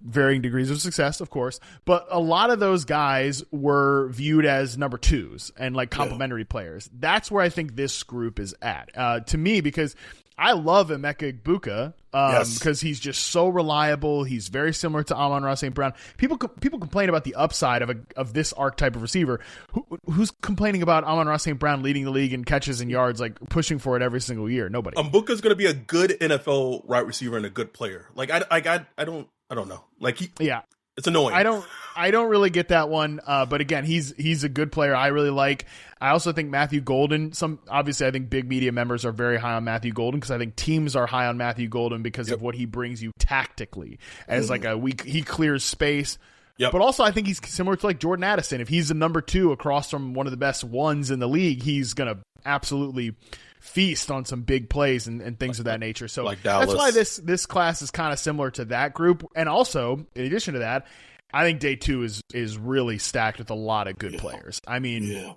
Speaker 3: Varying degrees of success, of course, but a lot of those guys were viewed as number twos and like complementary players. That's where I think this group is at, to me, because I love Emeka Egbuka because he's just so reliable. He's very similar to Amon-Ra St. Brown. People complain about the upside of this archetype of receiver. Who's complaining about Amon-Ra St. Brown leading the league in catches and yards, like pushing for it every single year? Nobody.
Speaker 2: Egbuka's going to be a good NFL wide receiver and a good player. Like I don't know. Like it's annoying. I don't really get that one. But again, he's a good player. I really like. I also think Matthew Golden. Obviously, I think big media members are very high on Matthew Golden because I think teams are high on Matthew Golden because of what he brings you tactically as like he clears space. Yep. But also, I think he's similar to like Jordan Addison. If he's the number 2 across from one of the best ones in the league, he's gonna absolutely feast on some big plays and things of that nature. So like
Speaker 3: that's why this class is kind of similar to that group. And also, in addition to that, I think day 2 is really stacked with a lot of good players. I mean,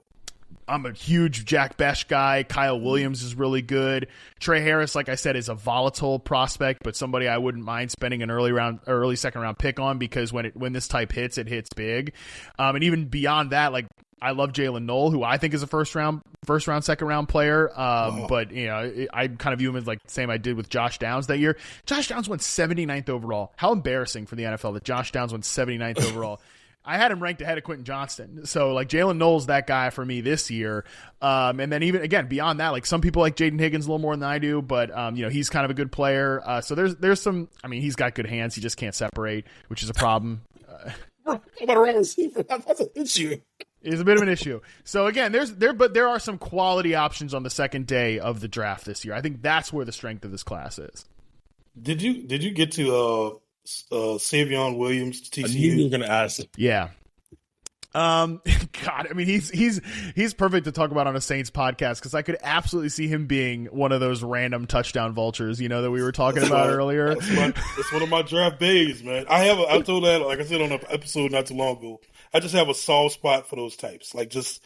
Speaker 3: I'm a huge Jack Besh guy. Kyle Williams is really good. Trey Harris, like I said, is a volatile prospect, but somebody I wouldn't mind spending an early second round pick on, because when this type hits, it hits big. And even beyond that, like, I love Jalen Knoll, who I think is a first round, second round player. But I kind of view him as like the same I did with Josh Downs that year. Josh Downs went 79th overall. How embarrassing for the NFL that Josh Downs went 79th overall. I had him ranked ahead of Quentin Johnston. So, like, Jalen Knoll's that guy for me this year. And then even, again, beyond that, like, some people like Jaden Higgins a little more than I do, but, he's kind of a good player. So there's some, I mean, he's got good hands. He just can't separate, which is a problem.
Speaker 4: That's an issue.
Speaker 3: Is a bit of an issue. So again, there are some quality options on the second day of the draft this year. I think that's where the strength of this class is. Did
Speaker 4: you get to Savion Williams to TCU?
Speaker 2: I knew you were going to ask.
Speaker 3: Yeah. God, I mean, he's perfect to talk about on a Saints podcast, because I could absolutely see him being one of those random touchdown vultures, that we were talking about earlier.
Speaker 4: That's one of my draft bays, man. I told that, like I said on an episode not too long ago, I just have a soft spot for those types. Like, just,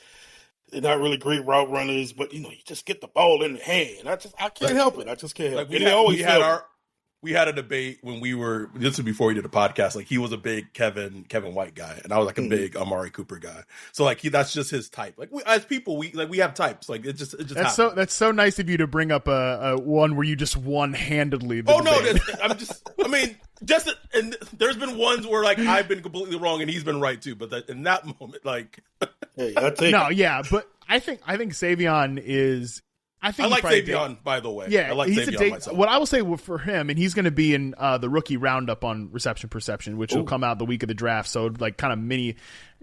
Speaker 4: they're not really great route runners, but you just get the ball in the hand. I can't help it. I just can't help it.
Speaker 2: We had a debate when this was before we did a podcast. Like, he was a big Kevin White guy, and I was like a big Amari Cooper guy. So like, that's just his type. Like, as people, we have types. Like, it just
Speaker 3: that's so nice of you to bring up a one where you just one-handedly.
Speaker 2: And there's been ones where like I've been completely wrong and he's been right too. But in that moment, like,
Speaker 4: hey, I take
Speaker 3: no, yeah, but I think Savion is. I
Speaker 2: like Savion, by the way.
Speaker 3: Yeah,
Speaker 2: I like Savion myself.
Speaker 3: What I will say for him, and he's going to be in the rookie roundup on Reception Perception, which will come out the week of the draft. So, like, kind of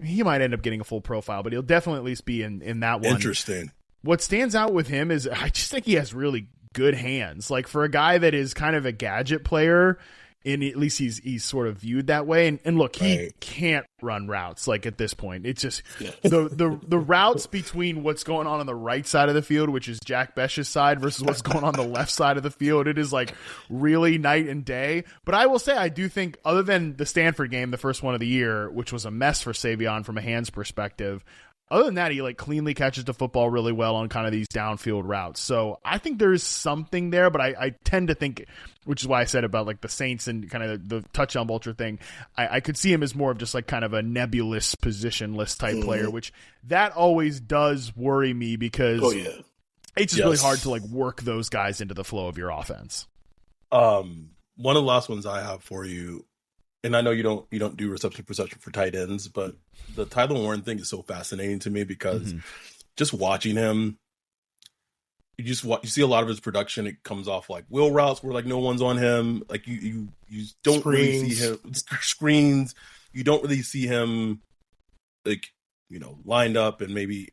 Speaker 3: he might end up getting a full profile, but he'll definitely at least be in that one.
Speaker 2: Interesting.
Speaker 3: What stands out with him is I just think he has really good hands. Like, for a guy that is kind of a gadget player, and at least he's sort of viewed that way. And look, he can't run routes, like, at this point. It's just the routes between what's going on the right side of the field, which is Jack Besh's side, versus what's going on the left side of the field. It is like really night and day. But I will say, I do think, other than the Stanford game, the first one of the year, which was a mess for Savion from a hands perspective, other than that, he like cleanly catches the football really well on kind of these downfield routes. So I think there's something there, but I tend to think, which is why I said about like the Saints and kind of the touchdown vulture thing, I could see him as more of just like kind of a nebulous positionless type player, which that always does worry me, because it's just really hard to like work those guys into the flow of your offense.
Speaker 2: One of the last ones I have for you, and I know you don't do reception perception for tight ends, but the Tyler Warren thing is so fascinating to me, because just watching him, you see a lot of his production. It comes off like wheel routes where like no one's on him. Like you don't really see him screens. You don't really see him like lined up and maybe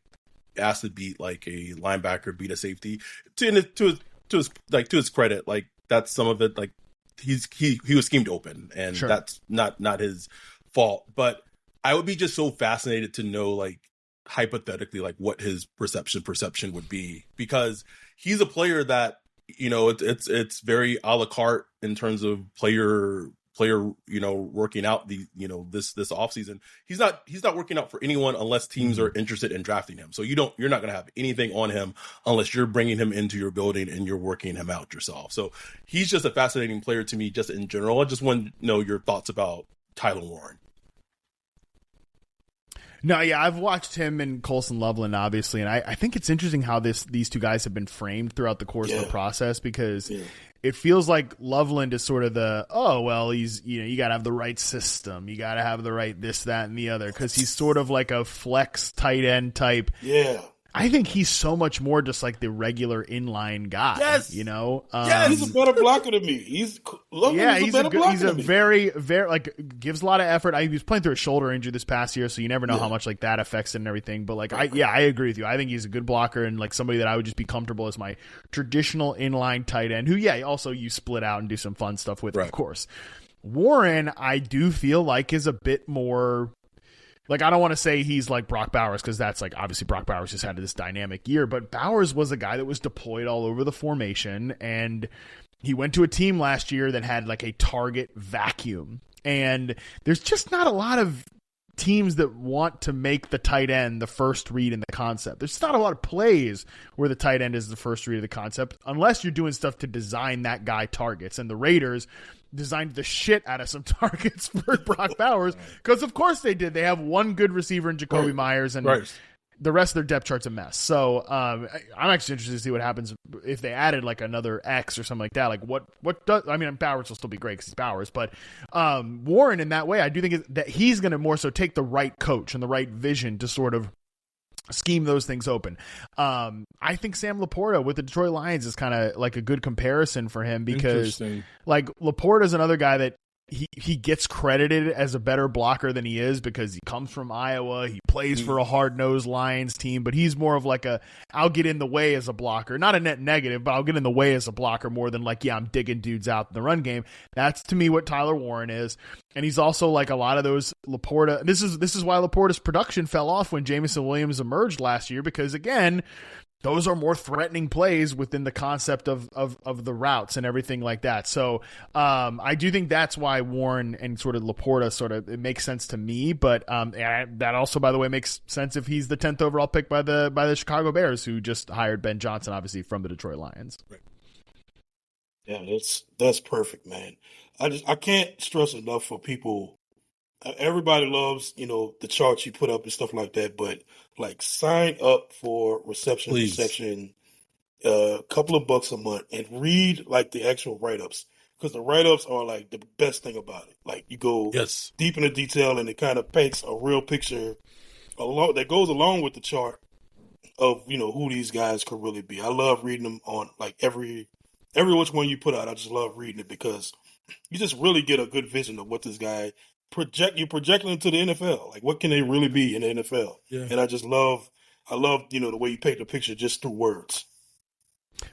Speaker 2: asked to beat like a linebacker, beat a safety. To his credit, like that's some of it. Like he was schemed open, and that's not his fault. But I would be just so fascinated to know, like, hypothetically, like what his perception would be, because he's a player that it's very a la carte in terms of player working out this offseason. He's not working out for anyone unless teams are interested in drafting him. So you're not going to have anything on him unless you're bringing him into your building and you're working him out yourself. So he's just a fascinating player to me, just in general. I just want to know your thoughts about Tyler Warren.
Speaker 3: No, yeah, I've watched him and Colson Loveland, obviously, and I think it's interesting how these two guys have been framed throughout the course of the process, because it feels like Loveland is sort of he's, you got to have the right system, you got to have the right this, that, and the other, because he's sort of like a flex tight end type.
Speaker 4: Yeah.
Speaker 3: I think he's so much more just like the regular inline guy.
Speaker 2: Yes.
Speaker 4: He's a better blocker than me. He's a
Speaker 3: very, very, like, gives a lot of effort. He was playing through a shoulder injury this past year, so you never know how much like that affects it and everything. But like, I agree with you. I think he's a good blocker and like somebody that I would just be comfortable as my traditional inline tight end, who also you split out and do some fun stuff with, of course. Warren, I do feel like is a bit more. Like, I don't want to say he's like Brock Bowers, because that's like, obviously Brock Bowers just had this dynamic year, but Bowers was a guy that was deployed all over the formation, and he went to a team last year that had like a target vacuum. And there's just not a lot of teams that want to make the tight end the first read in the concept. There's not a lot of plays where the tight end is the first read of the concept, unless you're doing stuff to design that guy targets. And the Raiders designed the shit out of some targets for Brock Bowers, because of course they did. They have one good receiver in Jacoby Myers, and the rest of their depth chart's a mess. So I'm actually interested to see what happens if they added like another X or something like that. Like what does, I mean, Bowers will still be great because he's Bowers, but Warren in that way, I do think that he's going to more so take the right coach and the right vision to sort of scheme those things open. I think Sam Laporta with the Detroit Lions is kind of like a good comparison for him, because like Laporta is another guy that he gets credited as a better blocker than he is because he comes from Iowa. He plays for a hard-nosed Lions team, but he's more of like I'll get in the way as a blocker. Not a net negative, but I'll get in the way as a blocker more than like, yeah, I'm digging dudes out in the run game. That's to me what Tyler Warren is. And he's also like a lot of those Laporta. This is why Laporta's production fell off when Jameson Williams emerged last year, because again, those are more threatening plays within the concept of the routes and everything like that. So I do think that's why Warren and sort of Laporta it makes sense to me. But that also, by the way, makes sense if he's the 10th overall pick by the Chicago Bears, who just hired Ben Johnson, obviously from the Detroit Lions. Right.
Speaker 4: Yeah, that's perfect, man. I can't stress enough for people. Everybody loves, the charts you put up and stuff like that, but like sign up for reception, a couple of bucks a month, and read like the actual write-ups, because the write-ups are like the best thing about it. Like you go deep into detail, and it kind of paints a real picture that goes along with the chart of, who these guys could really be. I love reading them on like every which one you put out. I just love reading it because you just really get a good vision of what this guy you're projecting into the NFL. Like, what can they really be in the NFL? Yeah. And I love, the way you paint the picture just through words.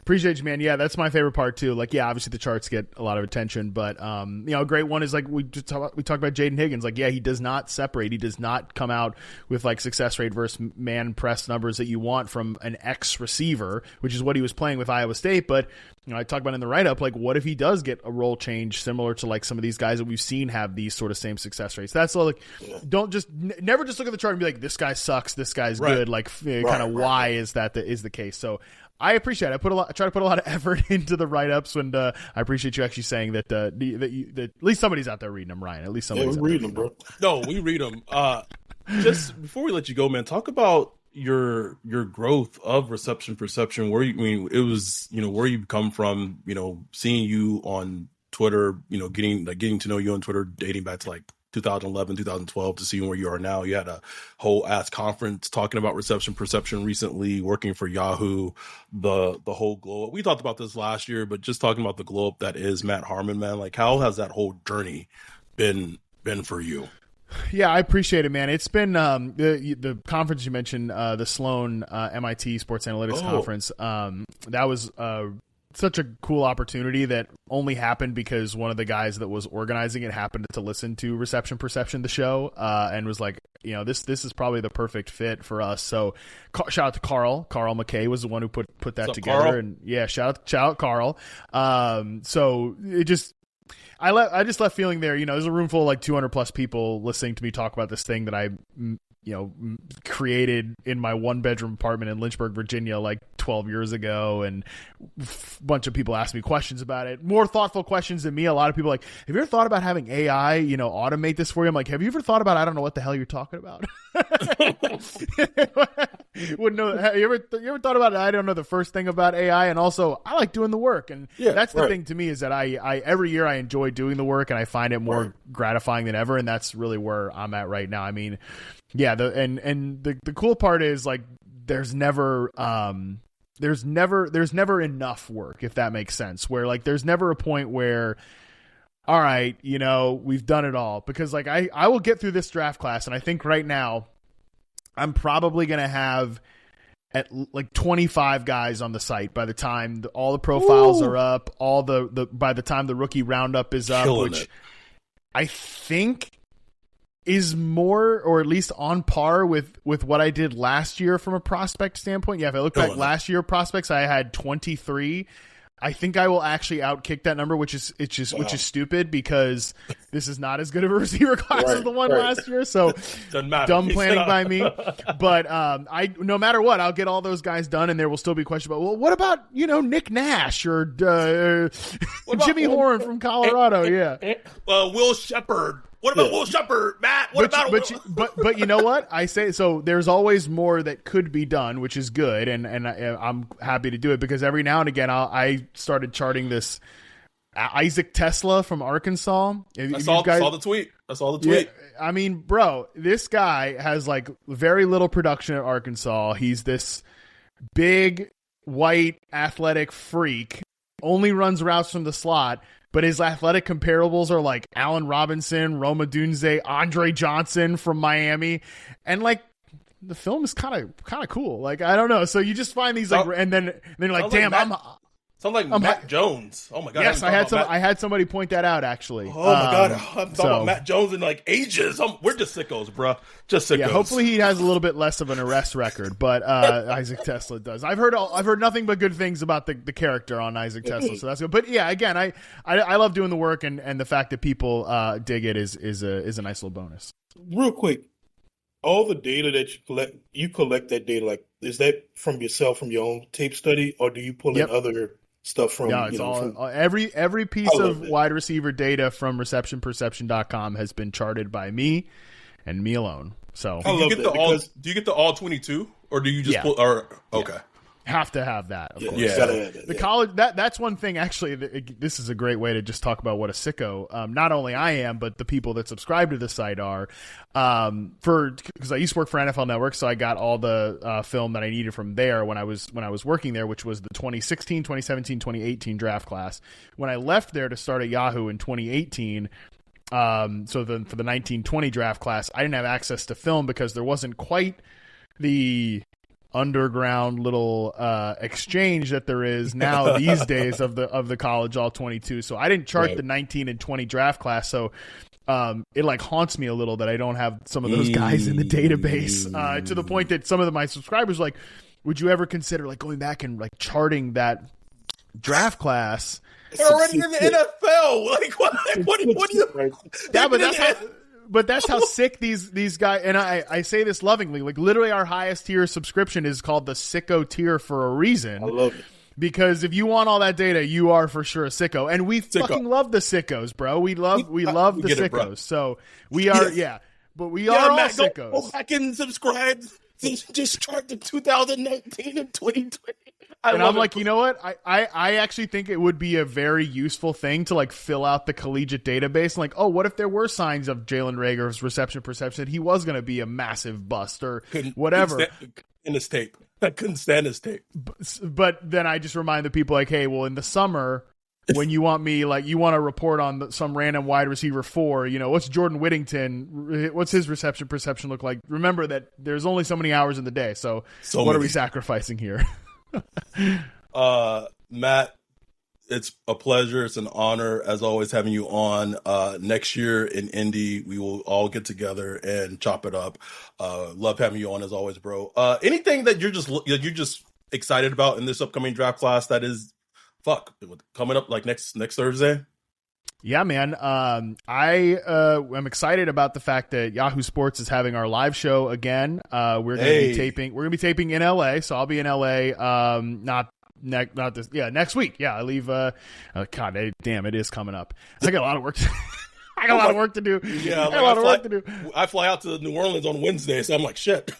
Speaker 3: Appreciate you, man. Yeah, that's my favorite part too. Like, yeah, obviously the charts get a lot of attention, but a great one is like we talked about Jaden Higgins. Like, yeah, he does not separate. He does not come out with like success rate versus man press numbers that you want from an X receiver, which is what he was playing with Iowa State. But I talked about in the write-up, like, what if he does get a role change similar to like some of these guys that we've seen have these sort of same success rates? That's like, don't just never just look at the chart and be like, this guy sucks, this guy's good. Like, kind of why is that is the case? So I appreciate it. I try to put a lot of effort into the write-ups, and I appreciate you actually saying that that at least somebody's out there reading them, Ryan. At least somebody's
Speaker 4: reading them, bro.
Speaker 2: No, we read them. Just before we let you go, man, talk about your growth of reception perception. Where it was, where you come from, seeing you on Twitter, getting to know you on Twitter, dating back to like 2011, 2012 to see where you are now. You had a whole ass conference talking about reception perception recently, working for Yahoo, the whole glow up. We talked about this last year, but just talking about the glow up that is Matt Harmon, man, like how has that whole journey been for you?
Speaker 3: Yeah, I appreciate it, man. It's been the conference you mentioned, the Sloan MIT Sports Analytics Conference. That was such a cool opportunity that only happened because one of the guys that was organizing it happened to listen to Reception Perception, the show, and was like, this is probably the perfect fit for us. So shout out to Carl. Carl McKay was the one who put that together. Carl? And yeah, shout out Carl. So it just, I just left feeling there, there's a room full of like 200 plus people listening to me talk about this thing that I, created in my 1-bedroom apartment in Lynchburg, Virginia, like 12 years ago. And a bunch of people asked me questions about it, more thoughtful questions than me. A lot of people like, have you ever thought about having AI, automate this for you? I'm like, have you ever thought about, I don't know what the hell you're talking about. Wouldn't know. Have you ever thought about it? I don't know the first thing about AI. And also I like doing the work. And that's the thing to me is that I every year I enjoy doing the work and I find it more gratifying than ever. And that's really where I'm at right now. I mean, yeah. The cool part is like, there's never enough work, if that makes sense, where like, there's never a point where, all right, we've done it all, because like, I will get through this draft class. And I think right now I'm probably going to have at like 25 guys on the site by the time all the profiles are up, by the time the rookie roundup is up, which I think is more, or at least on par with what I did last year from a prospect standpoint. Yeah, if I look back last year prospects, I had 23. I think I will actually outkick that number, which is stupid because this is not as good of a receiver class as the one last year. So dumb planning by me. But I no matter what, I'll get all those guys done, and there will still be questions about, well, what about Nick Nash or Jimmy Horn from Colorado?
Speaker 2: Will Shepard. What about Will Shepard, Matt?
Speaker 3: But you know what? I say so. There's always more that could be done, which is good, and I'm happy to do it because every now and again I started charting this Isaac Tesla from Arkansas.
Speaker 2: I saw the tweet.
Speaker 3: Yeah, I mean, bro, this guy has like very little production at Arkansas. He's this big, white, athletic freak. Only runs routes from the slot. But his athletic comparables are like Allen Robinson, Rome Odunze, Andre Johnson from Miami. And like the film is kind of cool. Like, I don't know. So you just find these and then you're like, damn,
Speaker 2: sounds like Matt Jones. Oh my God.
Speaker 3: Yes, I had somebody point that out actually.
Speaker 2: Oh my God. I'm talking about Matt Jones in like ages. We're just sickos, bro. Just sickos.
Speaker 3: Yeah, hopefully he has a little bit less of an arrest record, but Isaac Tesla does. I've heard nothing but good things about the character on Isaac Tesla, so that's good. But yeah, again, I love doing the work, and the fact that people dig it is a nice little bonus.
Speaker 4: Real quick, all the data that you collect that data, like, is that from yourself, from your own tape study, or do you pull in other stuff from?
Speaker 3: Yeah, it's every piece of wide receiver data from receptionperception.com has been charted by me and me alone. So
Speaker 2: do you get the all 22, or do you just pull? Or okay.
Speaker 3: Have to have that, of course.
Speaker 4: Yeah.
Speaker 3: The college that's one thing. Actually, this is a great way to just talk about what a sicko. Not only I am, but the people that subscribe to the site are. Because I used to work for NFL Network, so I got all the film that I needed from there when I was working there, which was the 2016, 2017, 2018 draft class. When I left there to start at Yahoo in 2018. For the 1920 draft class, I didn't have access to film because there wasn't quite the underground little exchange that there is now these days of the college all 22. So I didn't chart the 19 and 20 draft class. So it like haunts me a little that I don't have some of those guys in the database to the point that some of my subscribers like, would you ever consider like going back and like charting that draft class?
Speaker 2: They're already in the NFL. Like what do you?
Speaker 3: Yeah, but that's how sick these guys. And I say this lovingly. Like literally, our highest tier subscription is called the sicko tier for a reason.
Speaker 4: I love it
Speaker 3: because if you want all that data, you are for sure a sicko. And we fucking love the sickos, bro. We love the sickos. So we are, but we are all sickos.
Speaker 2: Go back and subscribe. Just chart the 2019 and 2020.
Speaker 3: I'm like, you know what? I actually think it would be a very useful thing to like fill out the collegiate database. And like, oh, what if there were signs of Jalen Reagor's reception perception that he was going to be a massive bust or whatever?
Speaker 2: In his tape. I couldn't stand his tape.
Speaker 3: But then I just remind the people like, hey, well, in the summer, when you want me, like, you want to report on some random wide receiver 4, what's Jordan Whittington? What's his reception perception look like? Remember that there's only so many hours in the day. So what are we sacrificing here?
Speaker 2: Matt, it's a pleasure. It's an honor, as always, having you on. Next year in Indy, we will all get together and chop it up. Love having you on, as always, bro. Anything that you're just excited about in this upcoming draft class that is coming up like next Thursday?
Speaker 3: Yeah, man. I am excited about the fact that Yahoo Sports is having our live show again. We're going to be taping in LA, so I'll be in LA. Next week. Yeah, I leave. God damn, it is coming up. I got a lot of work. I got a lot of work to do.
Speaker 2: Yeah, I fly out to New Orleans on Wednesday, so I'm like, shit.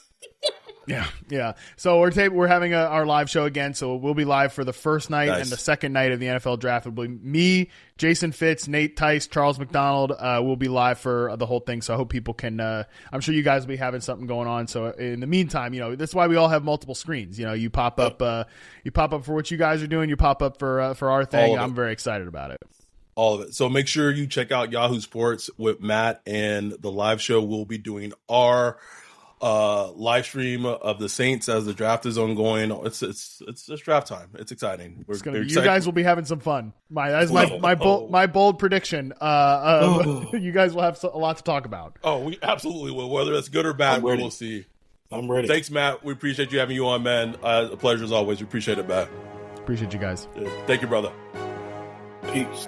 Speaker 3: Yeah. So we're having our live show again. So we'll be live for the first night and the second night of the NFL draft. It'll be me, Jason Fitz, Nate Tice, Charles McDonald. We'll be live for the whole thing. So I hope people can. I'm sure you guys will be having something going on. So in the meantime, that's why we all have multiple screens. You pop up. You pop up for what you guys are doing. You pop up for our thing. I'm very excited about it.
Speaker 2: All of it. So make sure you check out Yahoo Sports with Matt and the live show. We'll be doing our live stream of the Saints as the draft is ongoing. It's draft time. It's exciting.
Speaker 3: You guys will be having some fun. My bold prediction. You guys will have a lot to talk about.
Speaker 2: Oh, we absolutely will. Whether it's good or bad, we will see.
Speaker 4: I'm ready.
Speaker 2: Thanks, Matt. We appreciate you having you on, man. A pleasure as always. We appreciate it, Matt.
Speaker 3: Appreciate you guys.
Speaker 2: Thank you, brother.
Speaker 4: Peace.